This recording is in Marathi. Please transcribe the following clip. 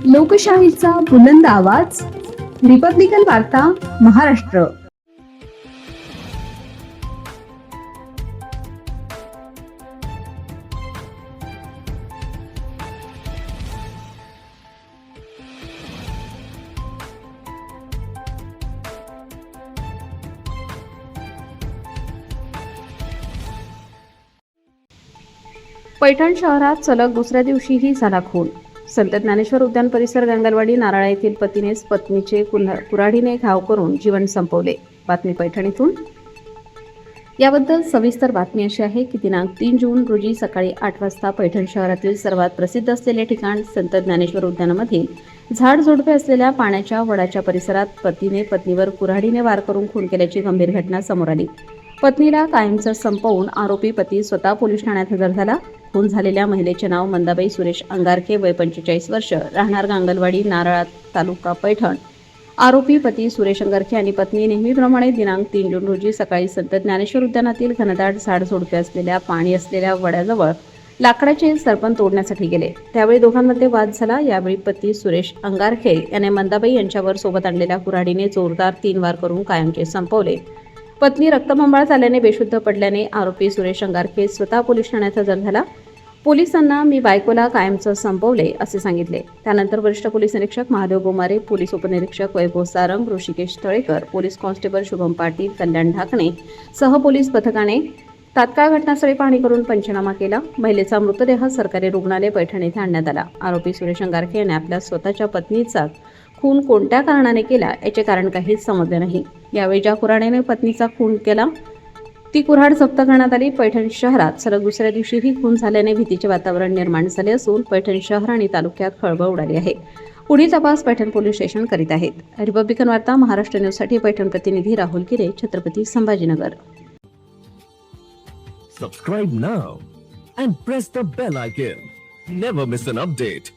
लोकशाहीचा बुलंद आवाज, रिपब्लिकन वार्ता महाराष्ट्र. पैठण शहरात सलग दुसऱ्या दिवशीही झाला खून. संत ज्ञानेश्वर उद्यान परिसर, गंगलवाडी, नारळा येथील पतीनेच पत्नीचे कुऱ्हाडीने घाव करून जीवन संपवले. बातमी पैठणीतून. याबद्दल सविस्तर बातमी अशी आहे की दिनांक 3 जून रोजी सकाळी 8 वाजता पैठण शहरातील सर्वात प्रसिद्ध असलेले ठिकाण संत ज्ञानेश्वर उद्यानामधील झाडझुडपे असलेल्या पाण्याच्या वडाच्या परिसरात पतीने पत्नीवर कुऱ्हाडीने वार करून खून केल्याची गंभीर घटना समोर आली. पत्नीला कायमचं संपवून आरोपी पती स्वतः पोलीस ठाण्यात हजर झाला. खून झालेल्या महिलेचे नाव मंदाबाई सुरेश अंगारखे, वय 45 वर्ष, राहणार गांगलवाडी, नारळा, तालुका पैठण. आरोपी पती सुरेश अंगारखे आणि पत्नी नेहमीप्रमाणे दिनांक 3 जून रोजी सकाळी संत ज्ञानेश्वर उद्यानातील घनदाट झाडझुडपे असलेल्या पाणी असलेल्या वड्याजवळ लाकडाचे सरपण तोडण्यासाठी गेले. त्यावेळी दोघांमध्ये वाद झाला. यावेळी पती सुरेश अंगारखे याने मंदाबाई यांच्यावर सोबत आणलेल्या कुऱ्हाडीने जोरदार 3 वार करून कायमचे संपवले. पत्नी रक्तबंबाळ झाल्याने बेशुद्ध पडल्याने आरोपी सुरेश अंगारखे स्वतः पोलीस ठाण्यात हजर झाला. पोलिसांना मी बायकोला कायमचं संपवले असे सांगितले. त्यानंतर वरिष्ठ पोलीस निरीक्षक महादेव गोमारे, पोलीस उपनिरीक्षक वैभव सारंग, ऋषिकेश तळेकर, पोलीस कॉन्स्टेबल शुभम पाटील, कल्याण ढाकणे सह पोलीस पथकाने तात्काळ घटनास्थळी पाहणी करून पंचनामा केला. महिलेचा मृतदेह सरकारी रुग्णालय पैठण येथे आणण्यात आला. आरोपी सुरेश अंगारखे याने आपल्या स्वतःच्या पत्नीचा खून कोणत्या कारणाने केला याचे कारण काहीच समजले नाही. यावेळी ज्या कुऱ्हाडीने पत्नीचा खून केला ती कुऱ्हाड जप्त करण्यात आली. पैठण शहरात सलग दुसऱ्या दिवशीही खून झाल्याने भीतीचे वातावरण निर्माण झाले असून पैठण शहर आणि तालुक्यात खळबळ उडाली आहे. पुढील तपास पैठण पोलीस स्टेशन करीत आहेत. रिपब्लिकन वार्ता महाराष्ट्र न्यूजसाठी पैठण प्रतिनिधी राहुल किरे, Chhatrapati Sambhajinagar. Subscribe now and press the bell icon. Never miss an update.